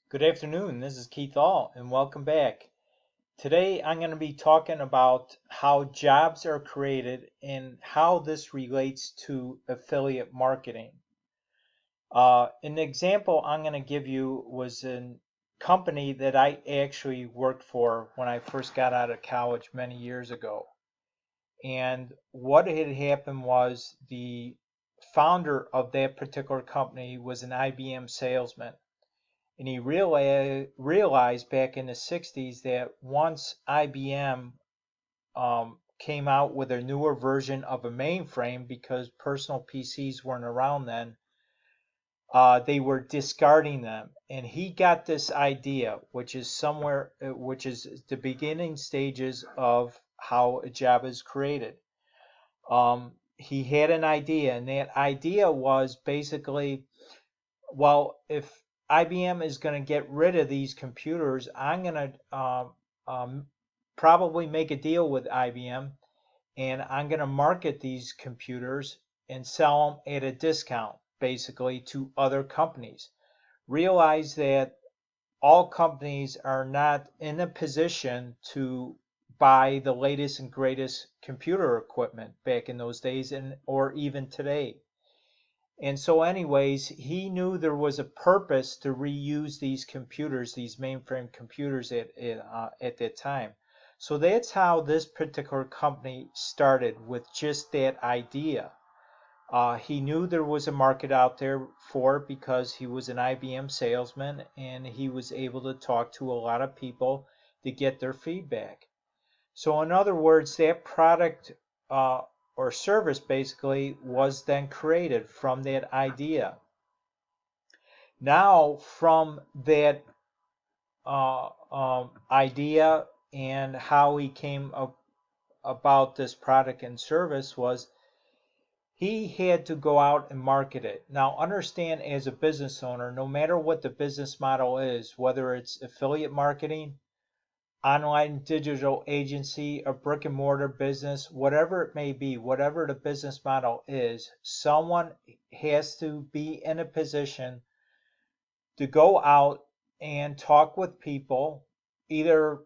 Good afternoon. This is Keith All, and welcome back. Today, I'm going to be talking about how jobs are created and how this relates to affiliate marketing. An example I'm going to give you was a company that I actually worked for when I first got out of college many years ago. And what had happened was the founder of that particular company was an IBM salesman. And he realized back in the 60s that once IBM came out with a newer version of a mainframe, because personal PCs weren't around then, they were discarding them. And he got this idea, which is the beginning stages of how a job is created. He had an idea, and that idea was basically, well, if IBM is going to get rid of these computers, I'm going to probably make a deal with IBM, and I'm going to market these computers and sell them at a discount, basically, to other companies. Realize that all companies are not in a position to buy the latest and greatest computer equipment back in those days, or even today. And so anyways, he knew there was a purpose to reuse these computers, these mainframe computers at that time. So that's how this particular company started, with just that idea. He knew there was a market out there for it because he was an IBM salesman and he was able to talk to a lot of people to get their feedback. So in other words, that product or service basically was then created from that idea. Now, from that idea and how he came up about this product and service was he had to go out and market it. Now, understand, as a business owner, no matter what the business model is, whether it's affiliate marketing, online digital agency, a brick and mortar business, whatever it may be, whatever the business model is, someone has to be in a position to go out and talk with people, either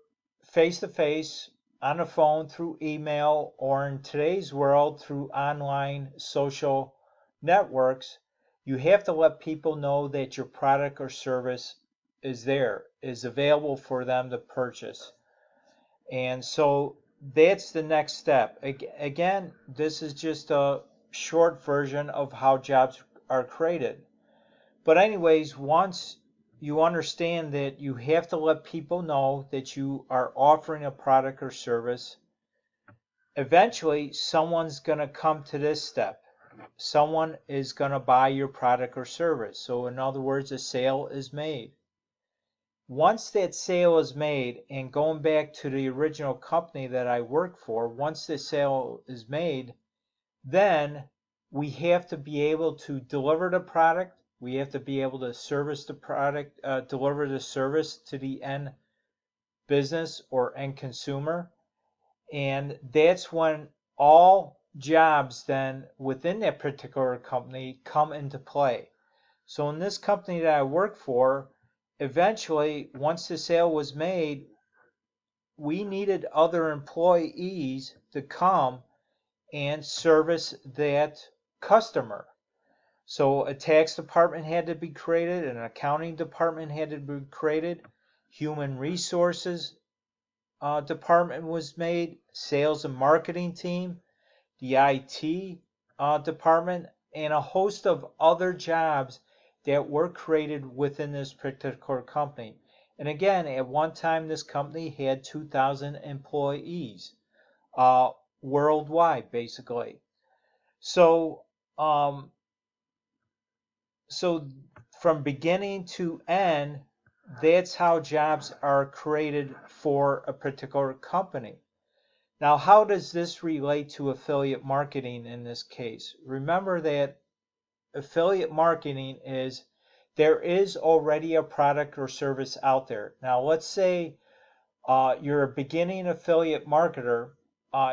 face to face, on the phone, through email, or in today's world through online social networks. You have to let people know that your product or service is there, is available for them to purchase. And so that's the next step. Again, this is just a short version of how jobs are created. But anyways, once you understand that you have to let people know that you are offering a product or service, eventually someone's going to come to this step. Someone is going to buy your product or service. So in other words, a sale is made. Once that sale is made, and going back to the original company that I worked for, once the sale is made, then we have to be able to deliver the product. We have to be able to service the product, deliver the service to the end business or end consumer. And that's when all jobs then within that particular company come into play. So in this company that I work for, eventually, once the sale was made, we needed other employees to come and service that customer. So a tax department had to be created, an accounting department had to be created, human resources department was made, sales and marketing team, the IT department, and a host of other jobs that were created within this particular company. And again, at one time, this company had 2,000 employees worldwide, basically. So, um, so from beginning to end, that's how jobs are created for a particular company. Now, how does this relate to affiliate marketing in this case? Remember that affiliate marketing is, there is already a product or service out there. Now, let's say you're a beginning affiliate marketer.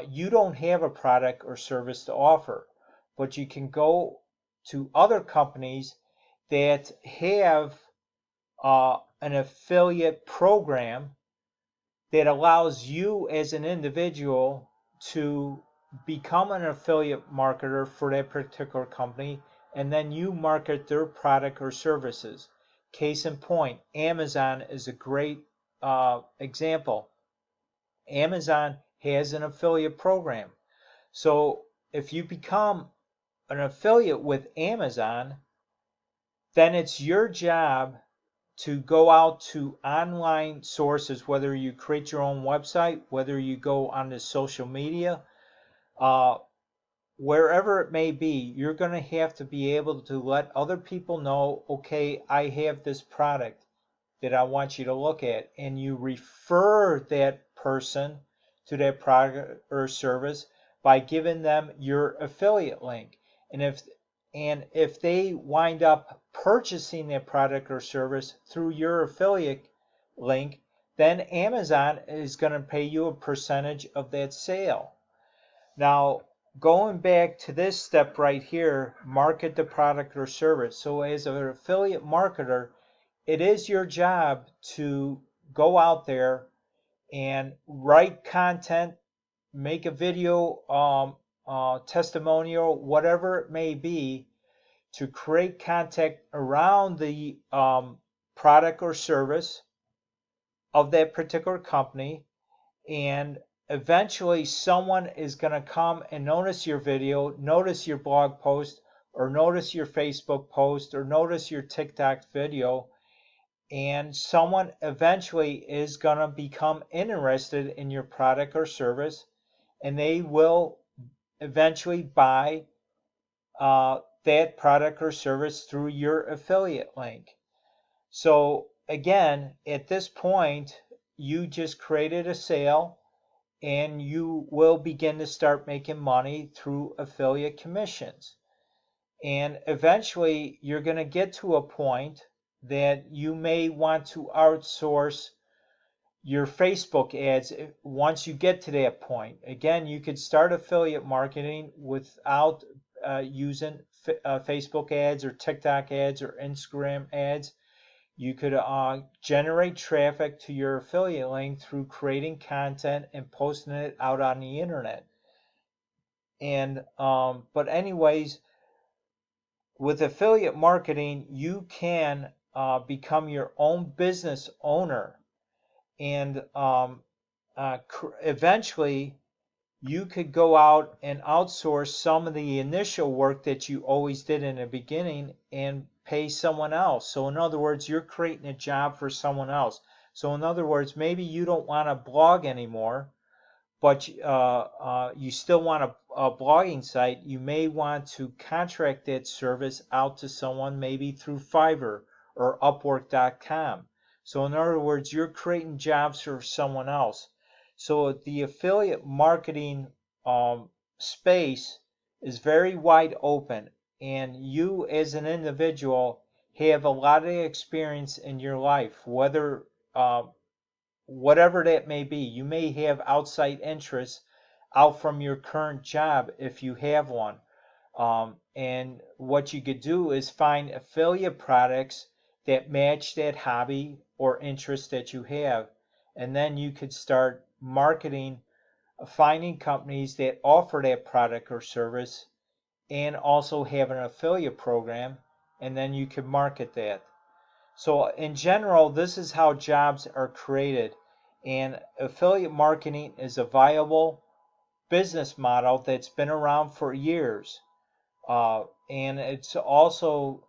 You don't have a product or service to offer, but you can go to other companies that have an affiliate program that allows you as an individual to become an affiliate marketer for that particular company, and then you market their product or services. Case in point, Amazon is a great example. Amazon has an affiliate program. So if you become an affiliate with Amazon, then it's your job to go out to online sources, whether you create your own website, whether you go onto social media, uh, wherever it may be, you're going to have to be able to let other people know, okay, I have this product that I want you to look at, and you refer that person to that product or service by giving them your affiliate link. And if they wind up purchasing that product or service through your affiliate link, then Amazon is going to pay you a percentage of that sale. Now, going back to this step right here, market the product or service. So as an affiliate marketer, it is your job to go out there and write content, make a video, testimonial, whatever it may be, to create content around the product or service of that particular company. And eventually someone is going to come and notice your video, notice your blog post, or notice your Facebook post, or notice your TikTok video, and someone eventually is going to become interested in your product or service, and they will eventually buy that product or service through your affiliate link. So again, at this point, you just created a sale, and you will begin to start making money through affiliate commissions. And eventually, you're going to get to a point that you may want to outsource your Facebook ads once you get to that point. Again, you could start affiliate marketing without using Facebook ads or TikTok ads or Instagram ads. You could generate traffic to your affiliate link through creating content and posting it out on the internet. And but anyways, with affiliate marketing, you can become your own business owner, and eventually you could go out and outsource some of the initial work that you always did in the beginning and pay someone else. So in other words, you're creating a job for someone else. So in other words, maybe you don't want to blog anymore, but you still want a blogging site. You may want to contract that service out to someone, maybe through Fiverr or Upwork.com. So in other words, you're creating jobs for someone else. So the affiliate marketing space is very wide open, and you as an individual have a lot of experience in your life, whatever that may be. You may have outside interests out from your current job if you have one. And what you could do is find affiliate products that match that hobby or interest that you have. And then you could start marketing, finding companies that offer that product or service, and also have an affiliate program, and then you can market that. So in general, this is how jobs are created, and affiliate marketing is a viable business model that's been around for years, and it's also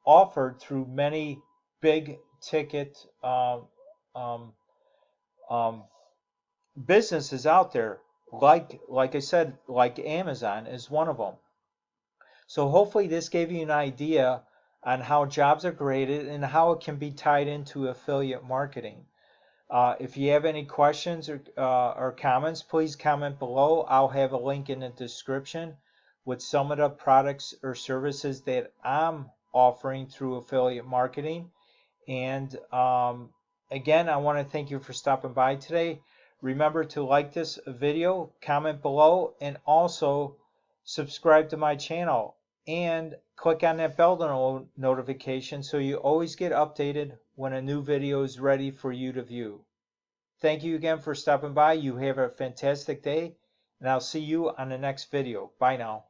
offered through many big ticket um, businesses out there, like I said, like Amazon is one of them. So hopefully this gave you an idea on how jobs are created and how it can be tied into affiliate marketing. If you have any questions or comments, please comment below. I'll have a link in the description with some of the products or services that I'm offering through affiliate marketing. And again, I want to thank you for stopping by today. Remember to like this video, comment below, and also subscribe to my channel. and click on that bell notification so you always get updated when a new video is ready for you to view. Thank you again for stopping by. You have a fantastic day, and I'll see you on the next video. Bye now.